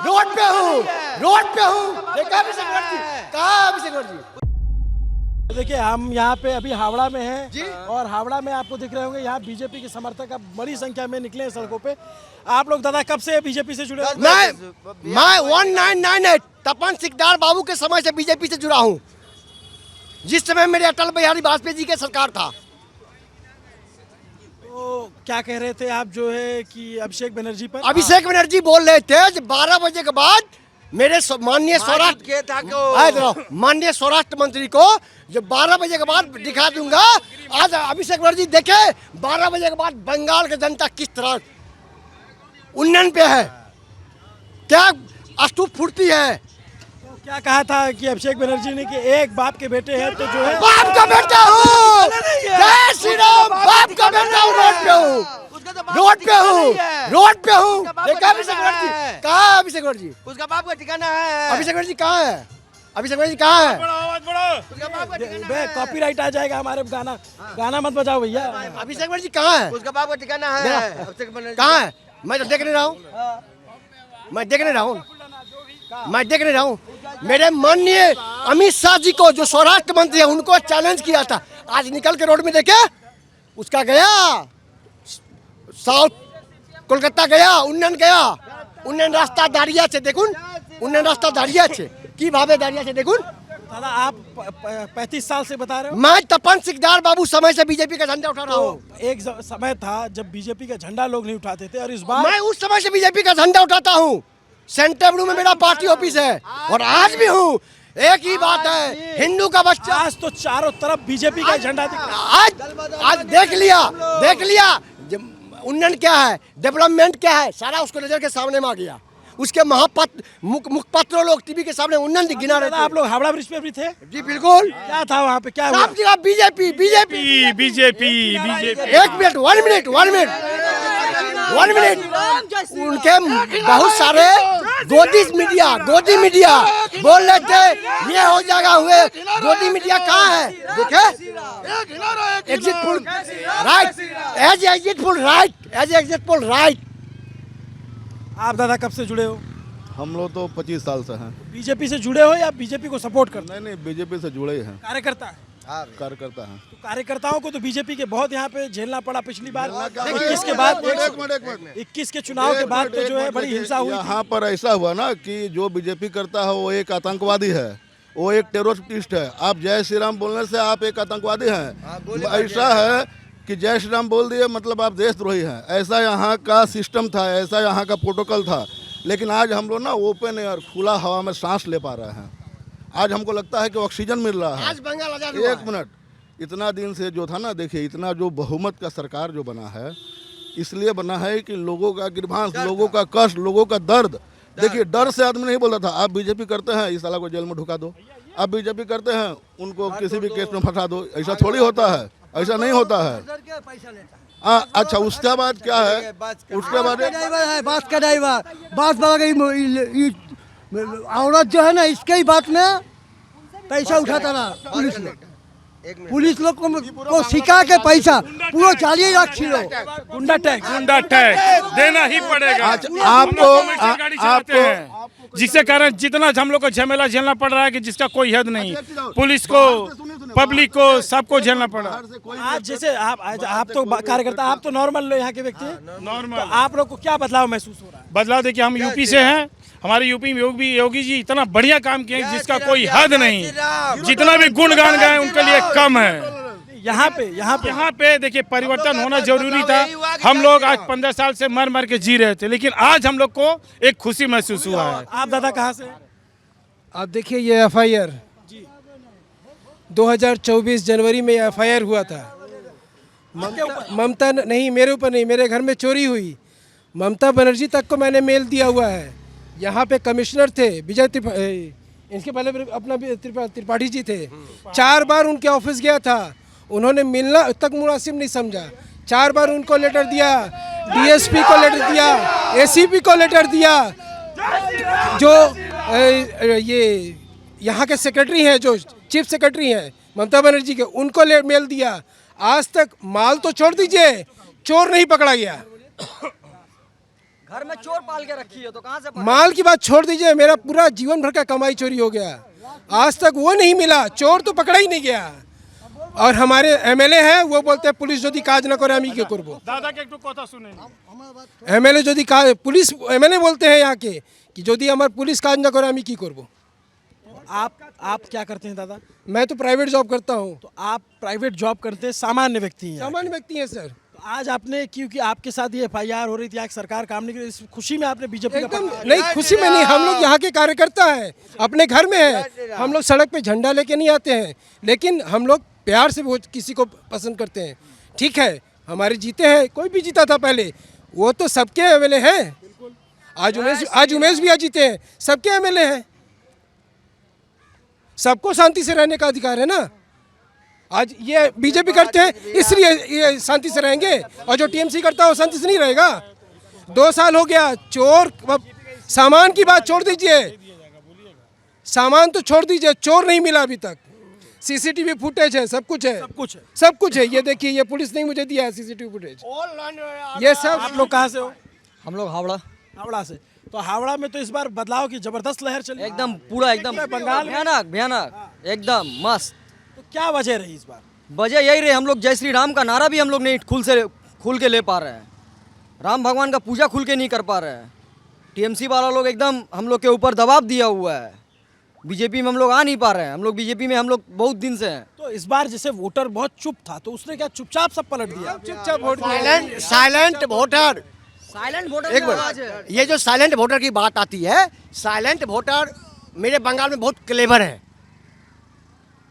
Road पे हूँ, road पे हूँ। देखा अभिषेक बनर्जी, कहाँ अभिषेक बनर्जी? देखिए हम यहाँ पे अभी हावड़ा में हैं जी। और हावड़ा में आपको दिख रहे होंगे यहाँ बीजेपी के समर्थक अब बड़ी संख्या में निकले हैं सड़कों पे। आप लोग दादा कब से बीजेपी से जुड़े हो? मैं 1998 तपन सिकदार बाबू के समय से बीजेपी से जुड़ा हूँ, जिस समय मेरे अटल बिहारी वाजपेयी जी के सरकार था। तो क्या कह रहे थे आप जो है कि अभिषेक बनर्जी पर? अभिषेक बनर्जी बोल रहे थे 12 बजे के बाद मेरे माननीय स्वराष्ट्र मंत्री को जो 12 बजे के बाद दिखा दूंगा। आज अभिषेक बनर्जी देखे 12 बजे के बाद बंगाल की जनता किस तरह उन्नयन पे है, क्या अस्तूप फूटती है। तो क्या कहा था कि अभिषेक बनर्जी ने कि एक बाप के बेटे हैं तो जो है बाप का बेटा हूँ, जय श्री राम, बाप का बेटा हूँ, रोड पे हूँ, रोड पे हूँ, रोड पे हूँ। देखा अभिषेक बनर्जी, कहाँ अभिषेक बनर्जी? उसका बाप का ठिकाना है। अभिषेक बनर्जी कहाँ है? अभिषेक बनर्जी कहाँ है? कॉपीराइट आ जाएगा हमारे गाना, गाना मत बजाओ भैया। अभिषेक बनर्जी कहाँ है? उसका बाप का ठिकाना है। अभिषेक बनर्जी कहाँ है? मैं तो देख नहीं रहा हूँ, मैं देख नहीं रहा हूँ, मैं देख नहीं रहा हूँ। मेरे माननीय अमित शाह जी को जो स्वराष्ट्र मंत्री है उनको चैलेंज किया था, आज निकल के रोड में देखे उसका गया साउथ कोलकाता गया, उन्नयन गया, उन्नयन रास्ता दाঁড়িয়ে আছে দেখুন, उन्नयन रास्ता दाঁড়িয়ে আছে কিভাবে দাঁড়িয়ে আছে দেখুন। दादा आप 35 साल से बता रहे हो? मैं तपन सिकदार बाबू समय से बीजेपी का झंडा उठा रहा हूँ। तो एक समय था जब बीजेपी का झंडा लोग नहीं उठाते थे और इस बार मैं उस समय से बीजेपी का झंडा उठाता हूँ। सेंटर में मेरा पार्टी ऑफिस है और आज भी हूँ। एक ही बात है, हिंदू का बच्चा। आज तो चारों तरफ बीजेपी का झंडा दिख रहा है। आज देख लिया उन्नयन क्या है, डेवलपमेंट क्या है, सारा उसको नजर के सामने में आ गया। उसके मुखपत्र लोग टीवी के सामने उन्नयन गिना रहे थे। आप लोग हावड़ा ब्रिज पे भी थे? जी बिल्कुल। क्या था वहाँ पे, क्या हुआ? सब जगह बीजेपी बीजेपी बीजेपी। एक मिनट, वन मिनट। उनके बहुत सारे गोदी मीडिया बोल रहे थे ये हो जाएगा हुए। गोदी मीडिया कहाँ है? देखे exit poll right, as exit poll right. आप दादा कब से जुड़े हो? हम लोग तो 25 साल से हैं। बीजेपी से जुड़े हो या बीजेपी को सपोर्ट करते नहीं बीजेपी से जुड़े हैं, कार्यकर्ता है? कार्यकर्ता हैं। तो कार्यकर्ताओं को तो बीजेपी के बहुत यहाँ पे झेलना पड़ा पिछली बार 21 के बाद, 21 के चुनाव के बाद तो जो है बड़ी हिंसा हुई। यहाँ पर ऐसा हुआ ना कि जो बीजेपी करता है वो एक आतंकवादी है, वो एक टेररिस्ट है। आप जय श्री राम बोलने से आप एक आतंकवादी हैं। ऐसा है कि जय श्री राम बोल दिए मतलब आप देशद्रोही हैं। ऐसा यहाँ का सिस्टम था, ऐसा यहाँ का प्रोटोकॉल था। लेकिन आज हम लोग ना ओपन एयर खुला हवा में सांस ले पा रहे हैं। आज हमको लगता है कि ऑक्सीजन मिल रहा है। आज बंगाल आजाद हुआ। एक मिनट, इतना दिन से जो था ना, देखिए इतना जो बहुमत का सरकार जो बना है इसलिए बना है कि लोगों का गिरभांस, लोगों का कष्ट, लोगों का दर्द। देखिए डर से आदमी नहीं बोलता था। आप बीजेपी करते हैं इस साला को जेल में ढुका दो, आप बीजेपी करते हैं उनको किसी भी केस में फंसा दो। ऐसा थोड़ी होता है, ऐसा नहीं होता है। अच्छा उसके बाद क्या है? उसके बाद बात का ड्राइवर बात औरत जो है ना इसके ही बात में पैसा उठाता ना पुलिस लोग को सिखा के पैसा पूरा 40 लाख छिलो। गुंडा टैक्स देना ही पड़ेगा। आपको जिसके कारण जितना हम लोग को झमेला झेलना पड़ रहा है कि जिसका कोई हद नहीं। पुलिस को, पब्लिक को, सबको झेलना पड़ा। आज जैसे आप तो कार्यकर्ता, आप तो नॉर्मल यहाँ के व्यक्ति हैं, नॉर्मल। तो आप लोग को क्या बदलाव महसूस हो रहा है? बदलाव देखिए, हम यूपी से हैं। हमारे यूपी में योगी जी इतना बढ़िया काम किए जिसका कोई हद नहीं। जितना भी गुणगान गाए उनके लिए कम है। यहाँ पे देखिए परिवर्तन होना जरूरी था। हम लोग आज 15 साल से मर के जी रहे थे, लेकिन आज हम लोग को एक खुशी महसूस हुआ है। आप दादा कहाँ से? आप देखिए ये FIR 2024 जनवरी में FIR हुआ था। ममता नहीं, मेरे ऊपर नहीं, मेरे घर में चोरी हुई। ममता बनर्जी तक को मैंने मेल दिया हुआ है। यहाँ पे कमिश्नर थे विजय इनके पहले अपना त्रिपाठी जी थे। 4 बार उनके ऑफिस गया था, उन्होंने मिलना तक मुनासिब नहीं समझा। 4 बार उनको लेटर दिया, DSP को लेटर दिया, ACP को लेटर दिया। जो ये यहाँ के सेक्रेटरी हैं, जो चीफ सेक्रेटरी हैं ममता बनर्जी के, उनको मेल दिया। आज तक माल तो छोड़ दीजिए, चोर नहीं पकड़ा गया। घर में चोर पाल के रखी है तो कहाँ से पकड़े? माल की बात छोड़ दीजिए, मेरा पूरा जीवन भर का कमाई चोरी हो गया, आज तक वो नहीं मिला, चोर तो पकड़ा ही नहीं गया। और हमारे एमएलए हैं वो बोलते हैं पुलिस यदि काज न करे আমি কি করব। दादा के एक কথা শুনেন। एमएलए यदि पुलिस एमएलए बोलते हैं यहाँ के कि यदि हमारे पुलिस काज न करे আমি কি করব। आप क्या करते हैं दादा? मैं तो प्राइवेट जॉब करता हूँ। तो आप प्राइवेट जॉब करते हैं, सामान्य व्यक्ति हैं। सामान्य व्यक्ति हैं सर। तो आज आपने, क्योंकि आपके साथ ये एफआईआर हो रही थी, आज सरकार काम नहीं कर रही, इस खुशी में आपने बीजेपी का एकदम नहीं, खुशी में नहीं, हम लोग यहाँ के कार्यकर्ता हैं, अपने घर में हैं, हम लोग सड़क पे झंडा लेके नहीं आते हैं, लेकिन हम लोग प्यार से वोट किसी को पसंद करते हैं। ठीक है, हमारे जीते हैं, कोई भी जीता था पहले, वो तो सबके एमएलए हैं। आज उमेश भी जीते हैं, सबके एमएलए हैं, सबको शांति से रहने का अधिकार है ना। आज ये बीजेपी करते हैं इसलिए ये शांति से रहेंगे, और जो टीएमसी करता है वो शांति से नहीं रहेगा। 2 साल हो गया, चोर, सामान की बात छोड़ दीजिए, सामान तो छोड़ दीजिए, चोर नहीं मिला अभी तक। सीसीटीवी फुटेज है, सब कुछ है, सब कुछ है। ये देखिए, ये पुलिस ने मुझे दिया है सीसीटीवी फुटेज, ये सब। आप लोग कहाँ से हो? हम लोग हावड़ा से। तो हावड़ा में तो इस बार बदलाव की जबरदस्त लहर चली, एकदम पूरा एकदम बंगाल में? भयानक भयानक एकदम मस्त। तो क्या वजह रही इस बार? वजह यही रही, हम लोग जय श्री राम का नारा भी हम लोग नहीं खुल के ले पा रहे हैं, राम भगवान का पूजा खुल के नहीं कर पा रहे हैं। टीएमसी वाला लोग एकदम हम लोग के ऊपर दबाव दिया हुआ है, बीजेपी में हम लोग आ नहीं पा रहे हैं। हम लोग बीजेपी में हम लोग बहुत दिन से हैं। तो इस बार जैसे वोटर बहुत चुप था, तो उसने क्या चुपचाप सब पलट दिया? चुपचाप vote silent voter. Silent voter एक मिनट, ये जो साइलेंट वोटर की बात आती है, साइलेंट वोटर मेरे बंगाल में बहुत क्लेवर है,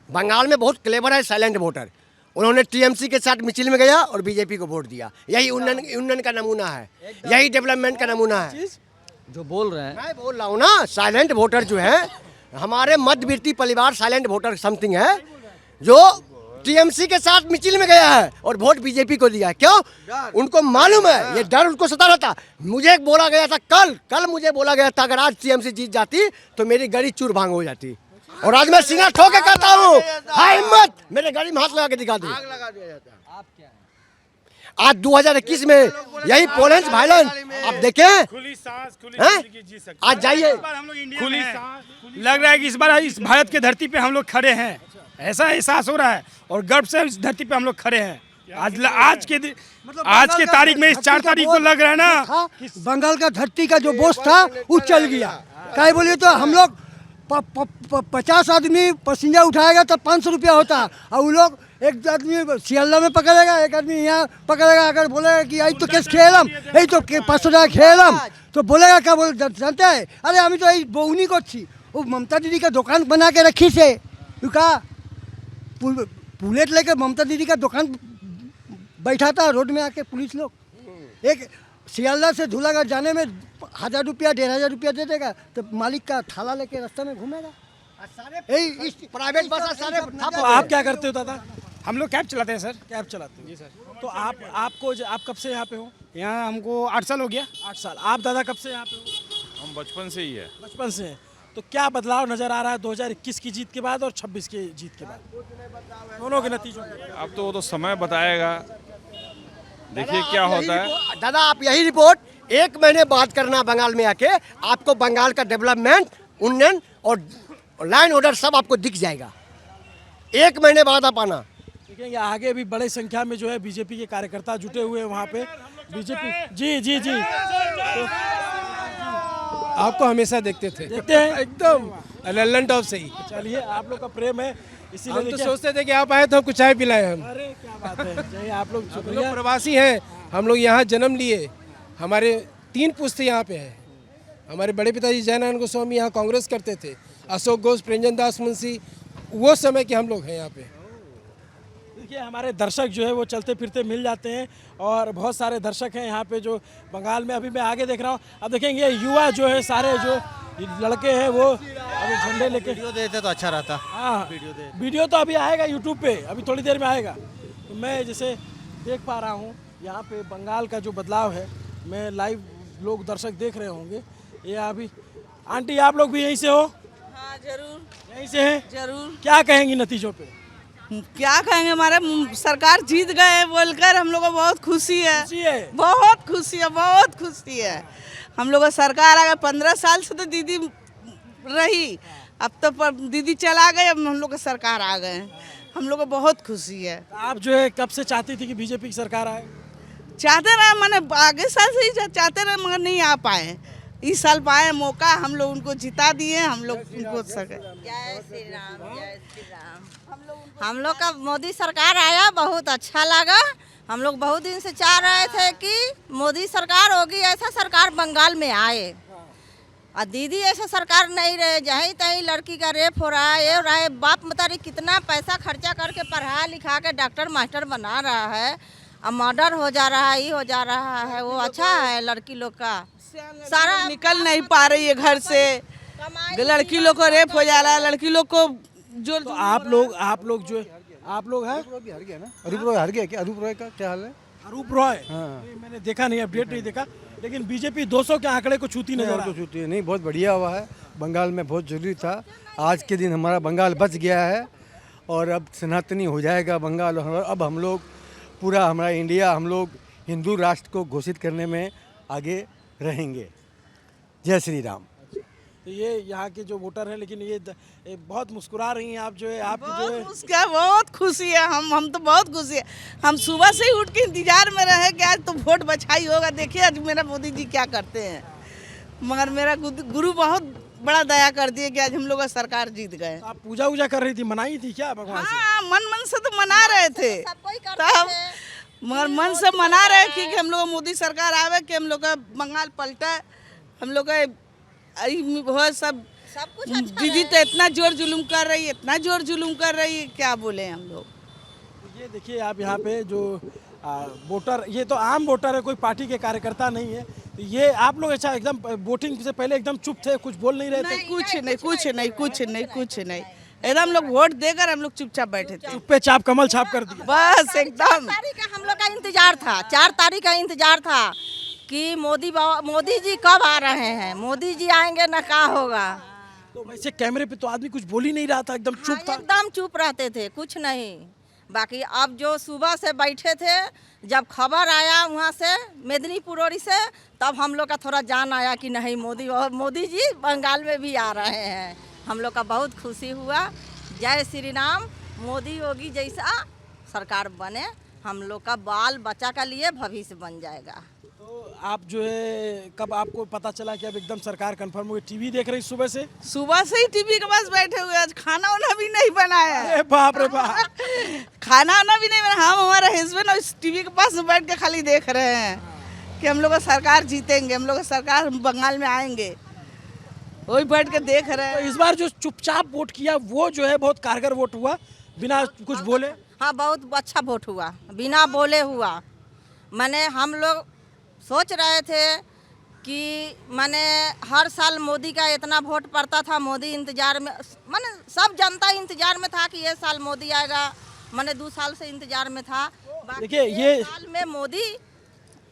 बंगाल में बहुत क्लेवर है साइलेंट वोटर। उन्होंने टीएमसी के साथ मिचिल में गया और बीजेपी को वोट दिया। यही उन्नयन का नमूना है, यही डेवलपमेंट का नमूना है जो बोल रहे हैं। मैं बोल रहा हूँ ना, साइलेंट वोटर जो है, हमारे मध्यवर्ती परिवार साइलेंट वोटर समथिंग है, जो टीएमसी के साथ मिचिल में गया है और वोट बीजेपी को दिया है। क्यों? उनको मालूम है, ये डर उनको सता रहा था। मुझे बोला गया था कल मुझे बोला गया था, अगर आज टीएमसी जीत जाती तो मेरी गाड़ी चूर भांग हो जाती, और आज मैं सीना ठोक के कहता हूँ, हाय हिम्मत, मेरे गाड़ी में हाथ लगा के दिखा दी। आज 2021 में यही पोलेंस वायलेंस आप देखें, खुली सांस, खुली हैं? जिंदगी जी सकते आज जाइए, खुली सांस लग रहा है कि इस बार इस भारत के धरती पे हम लोग खड़े हैं, ऐसा एहसास हो रहा है, और गर्व से इस धरती पे हम लोग खड़े हैं। आज के तारीख में, इस 4 तारीख को लग रहा है ना, बंगाल का धरती का जो बोझ था वो चल गया। क्या बोलिए तो हम लोग 50 आदमी पैसेंजर उठाएगा तो 500 रुपया होता, और वो लोग एक आदमी सियालदा में पकड़ेगा, एक आदमी यहाँ पकड़ेगा। अगर बोलेगा कि आई तो केस खेलम, यही तो 500 टाका खेलम, तो बोलेगा क्या बोल जानते हैं, अरे हमें तो यही बहुनी को अच्छी वो ममता दीदी का दुकान बना के रखी से, कहा बुलेट लेकर ममता दीदी का दुकान बैठा था रोड में आके पुलिस लोग। एक सियालदा से झूलागढ़ जाने में 1000 रुपया 1500 रुपया दे देगा, तो मालिक का थाला लेके रास्ते में घूमेगा। प्राइवेट बस सारे। तो आप क्या करते हो दादा? हम लोग कैब चलाते हैं सर। कैब चलाते हो? जी सर। तो आप कब से यहाँ पे हो? यहाँ हमको 8 साल हो गया। 8 साल। आप दादा कब से यहाँ पे हो? हम बचपन से ही है। बचपन से। तो क्या बदलाव नजर आ रहा है 2021 की जीत के बाद और 26 की जीत के बाद, दोनों के नतीजों में? अब तो वो तो समय बताएगा, देखिए क्या होता है। दादा आप यही रिपोर्ट 1 महीने बाद करना बंगाल में आके, आपको बंगाल का डेवलपमेंट, उन्नयन और लाइन ऑर्डर सब आपको दिख जाएगा। 1 महीने बाद आप आना। देखेंगे आगे भी बड़े संख्या में जो है बीजेपी के कार्यकर्ता जुटे हुए हैं वहाँ पे। बीजेपी जी तो आपको हमेशा देखते थे, देखते हैं एकदम लल्लन टॉप से ही। चलिए, आप लोग का प्रेम है, इसीलिए हम तो सोचते थे कि आप आए तो हमको चाय पिलाए हम। अरे क्या बात है, चलिए आप लोग हम लोग प्रवासी हैं, हम लोग यहाँ जन्म लिए, हमारे 3 पुश्त यहाँ पे हैं। हमारे बड़े पिताजी जयनारायण गोस्वामी यहाँ कांग्रेस करते थे, अशोक घोष, प्रेमचंद दास मुंशी, वो समय के हम लोग हैं यहाँ पे। देखिए हमारे दर्शक जो है वो चलते फिरते मिल जाते हैं, और बहुत सारे दर्शक हैं यहाँ पे जो बंगाल में। अभी मैं आगे देख रहा हूँ, अब देखेंगे युवा जो है, सारे जो लड़के हैं वो अभी झंडे लेके। वीडियो देते तो अच्छा रहता। हाँ, वीडियो तो अभी आएगा यूट्यूब पे, अभी थोड़ी देर में आएगा। तो मैं जैसे देख पा रहा हूँ यहाँ पे बंगाल का जो बदलाव है, मैं लाइव लोग दर्शक देख रहे होंगे। ये अभी आंटी आप लोग भी यहीं से हो? हाँ जरूर, यहीं से हैं? जरूर। क्या कहेंगी नतीजों पे? क्या कहेंगे, हमारे सरकार जीत गए बोलकर हम लोग को बहुत खुशी है, खुशी है। बहुत खुशी है, बहुत खुशी है। हम लोग को सरकार आ गए, 15 साल से तो दीदी रही, अब तो दीदी चला गए, अब हम लोग को सरकार आ गए, हम लोग को बहुत खुशी है। आप जो है कब से चाहती थी कि बीजेपी की सरकार आए? चाहते रहे, मैंने आगे साल से ही चाहते रहे, मगर नहीं आ पाए। इस साल पाए मौका, हम लोग उनको जिता दिए, हम लोग उनको जय श्री राम, जय श्री राम। हम लोग का मोदी सरकार आया, बहुत अच्छा लगा। हम लोग बहुत दिन से चाह रहे थे कि मोदी सरकार होगी, ऐसा सरकार बंगाल में आए। और दीदी ऐसा सरकार नहीं रहे, जहीं तहीं लड़की का रेप हो रहा है, ये हो रहा है। बाप मतारी कितना पैसा खर्चा करके पढ़ा लिखा के डॉक्टर मास्टर बना रहा है, अब मर्डर हो जा रहा है, ये हो जा रहा है। वो अच्छा है लड़की लोग का, सारा निकल नहीं पा रही है घर से, लड़की लोग को रेप हो जा रहा है, लड़की लोग को जो तो आप लोग जो आप लोग हैं, अरूप रॉय हार गया क्या? अरूप रॉय का क्या हाल है? अरूप रॉय, नहीं, मैंने देखा नहीं, अपडेट नहीं देखा, लेकिन बीजेपी 200 के आंकड़े को छूती नजर आ रही है। नहीं, बहुत बढ़िया हुआ है। बंगाल में बहुत जरूरी था। आज के दिन हमारा बंगाल बच गया है और अब सनातनी हो जाएगा बंगाल। और अब हम लोग पूरा हमारा इंडिया, हम लोग हिंदू राष्ट्र को घोषित करने में आगे रहेंगे। जय श्री राम। तो ये यहाँ के जो वोटर हैं, लेकिन ये बहुत मुस्कुरा रही हैं आप, जो है आपकी जो है उसका बहुत खुशी है। हम तो बहुत खुशी है। हम सुबह से ही उठ के इंतजार में रहे कि आज तो वोट बछाई होगा, देखिए आज मेरा मोदी जी क्या करते हैं। मगर मेरा गुरु बहुत बड़ा दया कर दिए कि आज हम लोग का सरकार जीत गए। आप पूजा वूजा कर रही थी, मनाई थी क्या भगवान से? हाँ, मन से तो मना रहे थे, तब मगर मन से मना रहे थे कि हम लोग मोदी सरकार आवे, कि हम लोग का बंगाल पलटा, हम लोग का बहुत सब कुछ दीदी तो इतना जोर जुलूम कर रही है, इतना जोर जुलूम कर रही है, क्या बोले हम लोग। ये देखिए आप यहाँ पे जो वोटर, ये तो आम वोटर है, कोई पार्टी के कार्यकर्ता नहीं है। तो ये आप लोग अच्छा एकदम वोटिंग से पहले एकदम चुप थे, कुछ बोल नहीं रहे थे? कुछ नहीं, एकदम लोग वोट देकर हम लोग चुपचाप बैठे थे, चुप पे चाप कमल छाप कर दिया बस एकदम। 4 तारीख का हम लोग का इंतजार था, 4 तारीख का इंतजार था कि मोदी जी कब आ रहे हैं, मोदी जी आएंगे ना क्या होगा। तो वैसे कैमरे पे तो आदमी कुछ बोल ही नहीं रहा था, एकदम चुप था। एकदम चुप रहते थे, कुछ नहीं। बाकी अब जो सुबह से बैठे थे, जब खबर आया वहाँ से मेदिनीपुर ओरी से, तब हम लोग का थोड़ा जान आया कि नहीं मोदी जी बंगाल में भी आ रहे हैं। हम लोग का बहुत खुशी हुआ। जय श्री राम। मोदी योगी जैसा सरकार बने, हम लोग का बाल बच्चा का लिए भविष्य बन जाएगा। तो आप जो है कब आपको पता चला कि अब एकदम सरकार कंफर्म हो गई? टीवी देख रही सुबह से ही टीवी के पास बैठे हुए, आज खाना वाना भी नहीं बनाया। अरे बाप रे बाप, खाना वाना भी नहीं बना। हम हमारा हस्बैंड उस टीवी के पास बैठ के खाली देख रहे हैं कि हम लोग का सरकार जीतेंगे, हम लोग का सरकार बंगाल में आएंगे, वही बैठ के देख रहे हैं। तो इस बार जो चुपचाप वोट किया वो जो है बहुत कारगर वोट हुआ, बिना कुछ बोले। हाँ, बहुत अच्छा वोट हुआ, बिना बोले हुआ। मैंने हम लोग सोच रहे थे कि मैंने हर साल मोदी का इतना वोट पड़ता था, मोदी इंतजार में, मैंने सब जनता इंतजार में था कि ये साल मोदी आएगा। मैंने 2 साल से इंतजार में था। देखिए ये साल में मोदी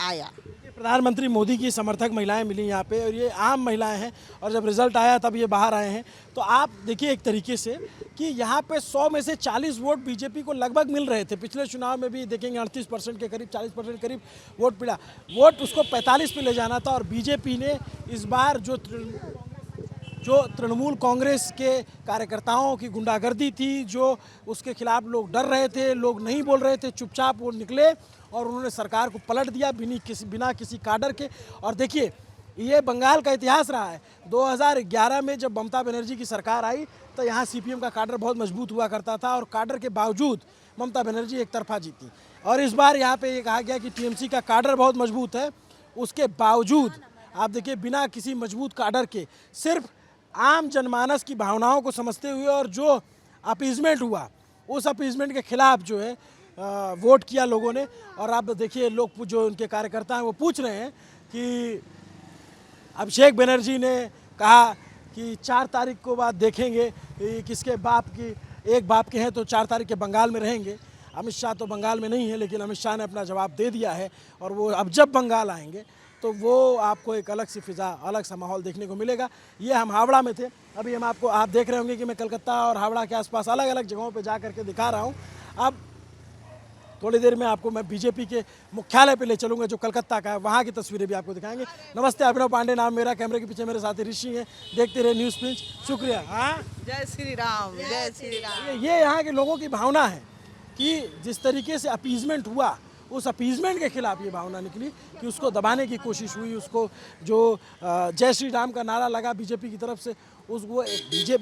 आया। प्रधानमंत्री मोदी की समर्थक महिलाएं मिली यहाँ पे, और ये आम महिलाएं हैं, और जब रिजल्ट आया तब ये बाहर आए हैं। तो आप देखिए एक तरीके से कि यहाँ पे 100 में से 40 वोट बीजेपी को लगभग मिल रहे थे। पिछले चुनाव में भी देखेंगे 38% के करीब, 40% करीब वोट मिला। वोट उसको 45 पे ले जाना था, और बीजेपी ने इस बार जो तृणमूल कांग्रेस के कार्यकर्ताओं की गुंडागर्दी थी, जो उसके खिलाफ लोग डर रहे थे, लोग नहीं बोल रहे थे, चुपचाप वो निकले और उन्होंने सरकार को पलट दिया बिना किसी काडर के। और देखिए ये बंगाल का इतिहास रहा है। 2011 में जब ममता बनर्जी की सरकार आई तो यहाँ सीपीएम का काडर बहुत मजबूत हुआ करता था, और काडर के बावजूद ममता बनर्जी एक तरफा जीती। और इस बार यहाँ पे ये कहा गया कि टीएमसी का काडर बहुत मजबूत है, उसके बावजूद आप देखिए बिना किसी मजबूत काडर के, सिर्फ आम जनमानस की भावनाओं को समझते हुए और जो अपीजमेंट हुआ, उस अपीजमेंट के खिलाफ जो है वोट किया लोगों ने। और अब देखिए लोग जो उनके कार्यकर्ता हैं वो पूछ रहे हैं कि अभिषेक बनर्जी ने कहा कि 4 तारीख को बाद देखेंगे किसके बाप की, एक बाप के हैं तो 4 तारीख के बंगाल में रहेंगे। अमित शाह तो बंगाल में नहीं है, लेकिन अमित शाह ने अपना जवाब दे दिया है, और वो अब जब बंगाल आएंगे तो वो आपको एक अलग सी फिज़ा, अलग सा माहौल देखने को मिलेगा। ये हम हावड़ा में थे, अभी हम आपको, आप देख रहे होंगे कि मैं कलकत्ता और हावड़ा के आसपास अलग अलग जगहों पे जा करके दिखा रहा हूँ। अब थोड़ी देर में आपको मैं बीजेपी के मुख्यालय पे ले चलूँगा जो कलकत्ता का है, वहाँ की तस्वीरें भी आपको दिखाएंगे। नमस्ते, अभिनव पांडे नाम मेरा, कैमरे के पीछे मेरे साथी ऋषि हैं। देखते रहे न्यूज़ प्रिंट, शुक्रिया। हाँ, जय श्री राम, जय श्री राम। ये यहाँ के लोगों की भावना है कि जिस तरीके से अपीजमेंट हुआ, उस अपीजमेंट के खिलाफ ये भावना निकली कि उसको दबाने की कोशिश हुई। उसको जो जय श्री राम का नारा लगा बीजेपी की तरफ से, उस वो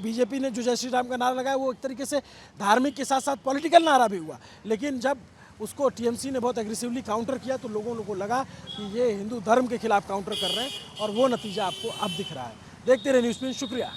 बीजेपी ने जो जय श्री राम का नारा लगाया वो एक तरीके से धार्मिक के साथ साथ पॉलिटिकल नारा भी हुआ। लेकिन जब उसको टीएमसी ने बहुत एग्रेसिवली काउंटर किया तो लोगों को लगा कि ये हिंदू धर्म के खिलाफ काउंटर कर रहे हैं, और वो नतीजा आपको अब दिख रहा है। देखते रहे न्यूज़ प्रिंट, शुक्रिया।